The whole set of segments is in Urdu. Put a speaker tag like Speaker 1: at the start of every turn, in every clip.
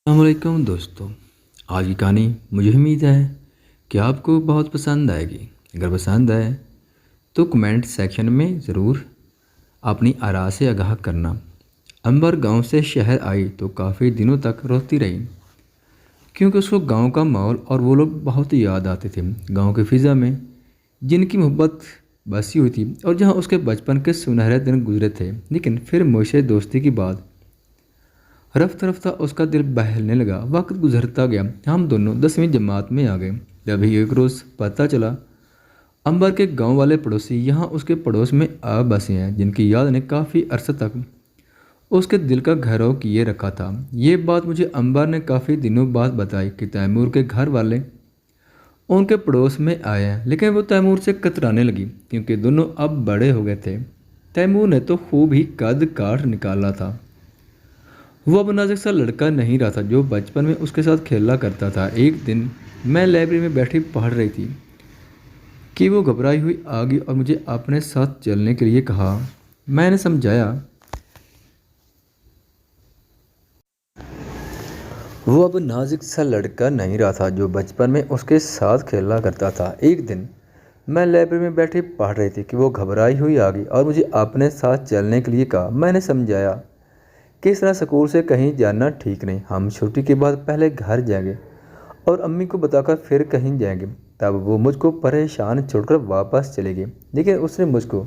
Speaker 1: السلام علیکم دوستوں، آج کی کہانی مجھے امید ہے کہ آپ کو بہت پسند آئے گی۔ اگر پسند آئے تو کمنٹ سیکشن میں ضرور اپنی آراء سے آگاہ کرنا۔ امبر گاؤں سے شہر آئی تو کافی دنوں تک روتی رہی، کیونکہ اس کو گاؤں کا ماحول اور وہ لوگ بہت یاد آتے تھے۔ گاؤں کے فضا میں جن کی محبت بسی ہوئی تھی اور جہاں اس کے بچپن کے سنہرے دن گزرے تھے، لیکن پھر مجھ سے دوستی کی بات رفتہ رفتہ اس کا دل بہلنے لگا۔ وقت گزرتا گیا، ہم دونوں 10ویں جماعت میں آ گئے۔ تبھی ایک روز پتہ چلا امبر کے گاؤں والے پڑوسی یہاں اس کے پڑوس میں آ بسے ہیں، جن کی یاد نے کافی عرصہ تک اس کے دل کا گھیراؤ کیے رکھا تھا۔ یہ بات مجھے امبر نے کافی دنوں بعد بتائی کہ تیمور کے گھر والے ان کے پڑوس میں آئے ہیں، لیکن وہ تیمور سے کترانے لگی کیونکہ دونوں اب بڑے ہو گئے تھے۔ تیمور نے تو خوب ہی قد کاٹ نکالا تھا۔ وہ اب نازک سا لڑکا نہیں رہا تھا جو بچپن میں اس کے ساتھ کھیلا کرتا تھا۔ ایک دن میں لائبریری میں بیٹھی پڑھ رہی تھی کہ وہ گھبرائی ہوئی آ گئی اور مجھے اپنے ساتھ چلنے کے لیے کہا۔ میں نے سمجھایا وہ اب نازک سا لڑکا نہیں رہا تھا جو بچپن میں اس کے ساتھ کھیلا کرتا تھا۔ ایک دن میں لائبریری میں بیٹھی پڑھ رہی تھی کہ وہ گھبرائی ہوئی آ گئی اور مجھے اپنے ساتھ چلنے کے لیے کہا۔ میں نے سمجھایا کہ اس طرح سکول سے کہیں جانا ٹھیک نہیں، ہم چھٹی کے بعد پہلے گھر جائیں گے اور امی کو بتا کر پھر کہیں جائیں گے۔ تب وہ مجھ کو پریشان چھوڑ کر واپس چلے گئی، لیکن اس نے مجھ کو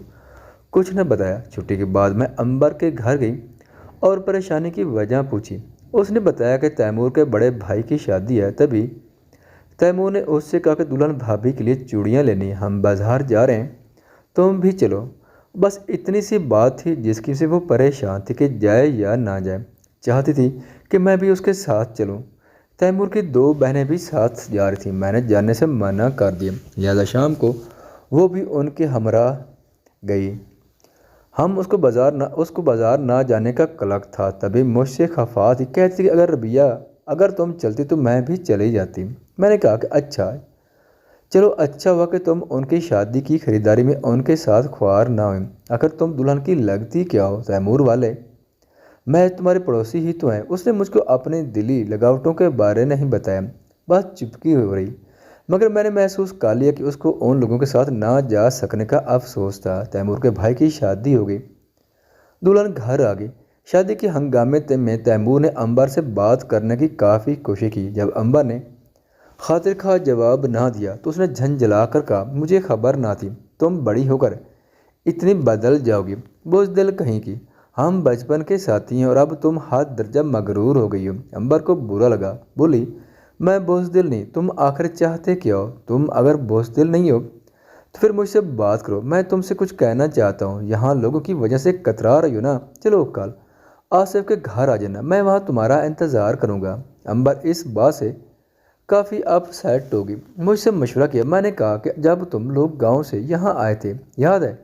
Speaker 1: کچھ نہ بتایا۔ چھٹی کے بعد میں امبر کے گھر گئی اور پریشانی کی وجہ پوچھی۔ اس نے بتایا کہ تیمور کے بڑے بھائی کی شادی ہے۔ تبھی تیمور نے اس سے کہا کہ دلہن بھابھی کے لیے چوڑیاں لینی ہیں، ہم بازار جا رہے ہیں، تم بھی چلو۔ بس اتنی سی بات تھی جس کی سے وہ پریشان تھی کہ جائے یا نہ جائے، چاہتی تھی کہ میں بھی اس کے ساتھ چلوں۔ تیمور کی 2 بہنیں بھی ساتھ جا رہی تھیں، میں نے جانے سے منع کر دیا، لہٰذا شام کو وہ بھی ان کے ہمراہ گئی۔ ہم اس کو بازار نہ جانے کا کلک تھا۔ تبھی مجھ سے خفا تھی، کہتی کہ اگر ربیہ اگر تم چلتی تو میں بھی چلی جاتی۔ میں نے کہا کہ اچھا چلو، اچھا ہوا کہ تم ان کی شادی کی خریداری میں ان کے ساتھ خوار نہ ہوئیں، اگر تم دلہن کی لگتی کیا ہو، تیمور والے میں تمہارے پڑوسی ہی تو ہیں۔ اس نے مجھ کو اپنی دلی لگاوٹوں کے بارے نہیں بتایا، بس چپکی ہو رہی، مگر میں نے محسوس کر لیا کہ اس کو ان لوگوں کے ساتھ نہ جا سکنے کا افسوس تھا۔ تیمور کے بھائی کی شادی ہو گئی، دلہن گھر آ گئی۔ شادی کے ہنگامے میں تیمور نے امبر سے بات کرنے کی کافی کوشش کی۔ جب امبر نے خاطر خواہ جواب نہ دیا تو اس نے جھنجھلا کر کہا، مجھے خبر نہ تھی تم بڑی ہو کر اتنی بدل جاؤ گی، بزدل کہیں کی۔ ہم بچپن کے ساتھی ہیں اور اب تم حد درجہ مغرور ہو گئی ہو۔ امبر کو برا لگا، بولی، میں بزدل نہیں، تم آخر چاہتے کیا ہو؟ تم اگر بزدل نہیں ہو تو پھر مجھ سے بات کرو، میں تم سے کچھ کہنا چاہتا ہوں۔ یہاں لوگوں کی وجہ سے کترا رہی ہو نا، چلو کل آصف کے گھر آ جانا، میں وہاں تمہارا انتظار کروں گا۔ امبر اس بات سے کافی اپ سیٹ ہوگی، مجھ سے مشورہ کیا۔ میں نے کہا کہ جب تم لوگ گاؤں سے یہاں آئے تھے، یاد ہے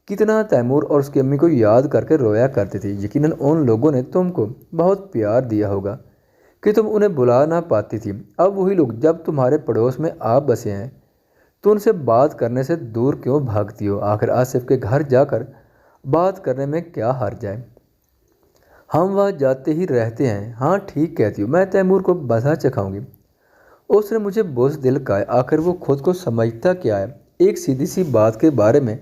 Speaker 1: کتنا تیمور اور اس کی امی کو یاد کر کے رویا کرتی تھی؟ یقیناً ان لوگوں نے تم کو بہت پیار دیا ہوگا کہ تم انہیں بلا نہ پاتی تھی۔ اب وہی لوگ جب تمہارے پڑوس میں آ بسے ہیں تو ان سے بات کرنے سے دور کیوں بھاگتی ہو؟ آخر آصف کے گھر جا کر بات کرنے میں کیا حرج ہے؟ ہم وہاں جاتے ہی رہتے ہیں۔ ہاں ٹھیک کہتی ہو، میں تیمور کو مزہ چکھاؤں گی۔ اس نے مجھے بزدل کہا، آخر وہ خود کو سمجھتا کیا ہے؟ ایک سیدھی سی بات کے بارے میں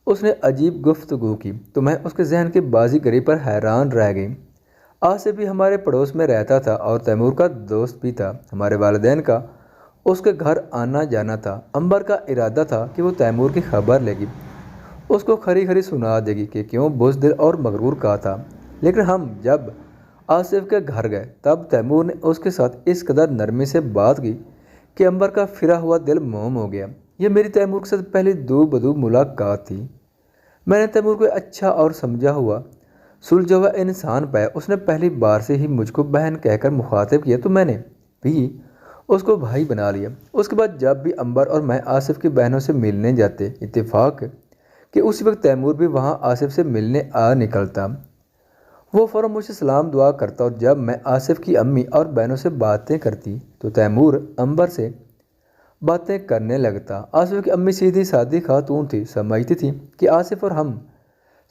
Speaker 1: اس نے عجیب گفتگو کی تو میں اس کے ذہن کی بازی گری پر حیران رہ گئی۔ آصف بھی ہمارے پڑوس میں رہتا تھا اور تیمور کا دوست بھی تھا۔ ہمارے والدین کا اس کے گھر آنا جانا تھا۔ امبر کا ارادہ تھا کہ وہ تیمور کی خبر لے گی، اس کو کھری کھری سنا دے گی کہ کیوں بزدل اور مغرور کہا تھا۔ لیکن ہم جب آصف کے گھر گئے تب تیمور نے اس کے ساتھ اس قدر نرمی سے بات کی کہ امبر کا پھرا ہوا دل موم ہو گیا۔ یہ میری تیمور کے ساتھ پہلی دو بدو ملاقات تھی۔ میں نے تیمور کو اچھا اور سمجھا ہوا سلجھا ہوا انسان پایا۔ اس نے پہلی بار سے ہی مجھ کو بہن کہہ کر مخاطب کیا تو میں نے بھی اس کو بھائی بنا لیا۔ اس کے بعد جب بھی امبر اور میں آصف کی بہنوں سے ملنے جاتے، اتفاق کہ اسی وقت تیمور بھی وہاں آصف سے ملنے آ نکلتا۔ وہ فوراً مجھ سے سلام دعا کرتا اور جب میں آصف کی امی اور بہنوں سے باتیں کرتی تو تیمور امبر سے باتیں کرنے لگتا۔ آصف کی امی سیدھی سادی خاتون تھی، سمجھتی تھی کہ آصف اور ہم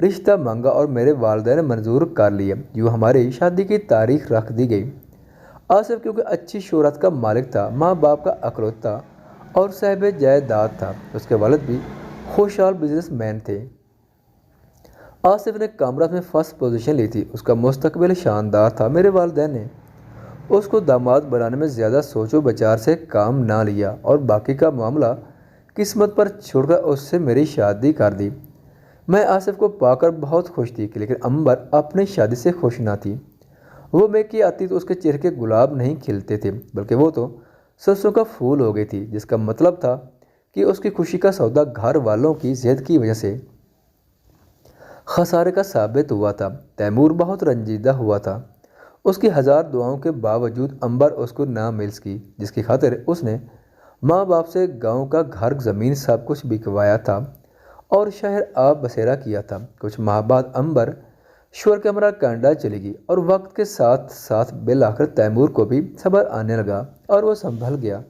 Speaker 1: رشتہ مانگا اور میرے والدین نے منظور کر لیا۔ یوں ہماری شادی کی تاریخ رکھ دی گئی۔ آصف کیونکہ اچھی شہرت کا مالک تھا، ماں باپ کا اکلوتا اور صاحب جائیداد تھا، اس کے والد بھی خوشحال بزنس مین تھے۔ آصف نے کامرس میں فرسٹ پوزیشن لی تھی، اس کا مستقبل شاندار تھا۔ میرے والدین نے اس کو داماد بنانے میں زیادہ سوچ و بچار سے کام نہ لیا اور باقی کا معاملہ قسمت پر چھوڑ کر اس سے میری شادی کر دی۔ میں آصف کو پا کر بہت خوش تھی، لیکن امبر اپنی شادی سے خوش نہ تھی۔ وہ میں کی آتی تو اس کے چہرے کے گلاب نہیں کھلتے تھے، بلکہ وہ تو سرسوں کا پھول ہو گئی تھی، جس کا مطلب تھا کہ اس کی خوشی کا سودا گھر والوں کی ضد کی وجہ سے خسارے کا ثابت ہوا تھا۔ تیمور بہت رنجیدہ ہوا تھا۔ اس کی ہزار دعاؤں کے باوجود امبر اس کو نہ مل سکی، جس کی خاطر اس نے ماں باپ سے گاؤں کا گھر زمین سب کچھ بکوایا تھا اور شہر آب بسیرا کیا تھا۔ کچھ ماہ بعد امبر شوہر کے ہمراہ کینیڈا چلی گئی اور وقت کے ساتھ ساتھ بالآخر تیمور کو بھی صبر آنے لگا اور وہ سنبھل گیا۔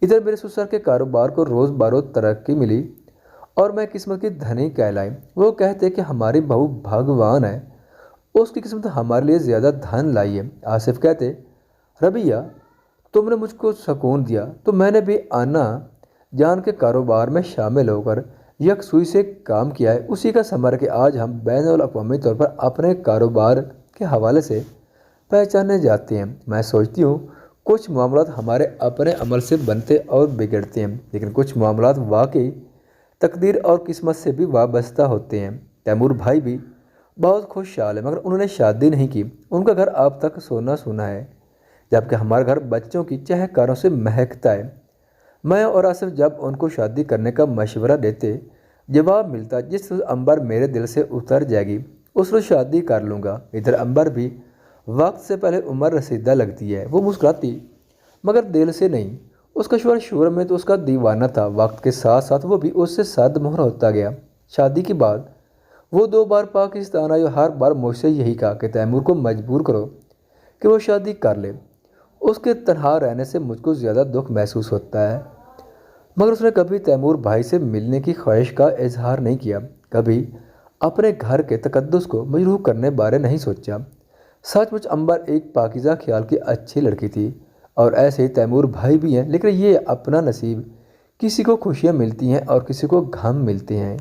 Speaker 1: ادھر میرے سسر کے کاروبار کو روز بروز ترقی ملی اور میں قسمت کی دھنی کہلائی۔ وہ کہتے کہ ہماری بہو بھگوان ہے، اس کی قسمت ہمارے لیے زیادہ دھن لائی ہے۔ آصف کہتے، ربیہ تم نے مجھ کو سکون دیا تو میں نے بھی آنا جان کے کاروبار میں شامل ہو کر یکسوئی سے کام کیا ہے۔ اسی کا ثمر ہے کہ آج ہم بین الاقوامی طور پر اپنے کاروبار کے حوالے سے پہچانے جاتے ہیں۔ میں سوچتی ہوں کچھ معاملات ہمارے اپنے عمل سے بنتے اور بگڑتے ہیں، لیکن کچھ معاملات واقعی تقدیر اور قسمت سے بھی وابستہ ہوتے ہیں۔ تیمور بھائی بھی بہت خوشحال ہے، مگر انہوں نے شادی نہیں کی۔ ان کا گھر اب تک سونا سونا ہے، جبکہ ہمارا گھر بچوں کی چہکاروں سے مہکتا ہے۔ میں اور آصف جب ان کو شادی کرنے کا مشورہ دیتے، جواب ملتا، جس روز امبر میرے دل سے اتر جائے گی اس روز شادی کر لوں گا۔ ادھر امبر بھی وقت سے پہلے عمر رسیدہ لگتی ہے۔ وہ مسکراتی مگر دل سے نہیں۔ اس کا شوہر شوہر میں تو اس کا دیوانہ تھا، وقت کے ساتھ ساتھ وہ بھی اس سے سرد مہر ہوتا گیا۔ شادی کے بعد وہ 2 بار پاکستان آئی اور ہر بار مجھ سے یہی کہا کہ تیمور کو مجبور کرو کہ وہ شادی کر لے۔ اس کے تنہا رہنے سے مجھ کو زیادہ دکھ محسوس ہوتا ہے، مگر اس نے کبھی تیمور بھائی سے ملنے کی خواہش کا اظہار نہیں کیا، کبھی اپنے گھر کے تقدس کو مجروح کرنے بارے نہیں سوچا۔ سچ مچ امبر ایک پاکیزہ خیال کی اچھی لڑکی تھی اور ایسے ہی تیمور بھائی بھی ہیں، لیکن یہ اپنا نصیب، کسی کو خوشیاں ملتی ہیں اور کسی کو غم ملتے ہیں۔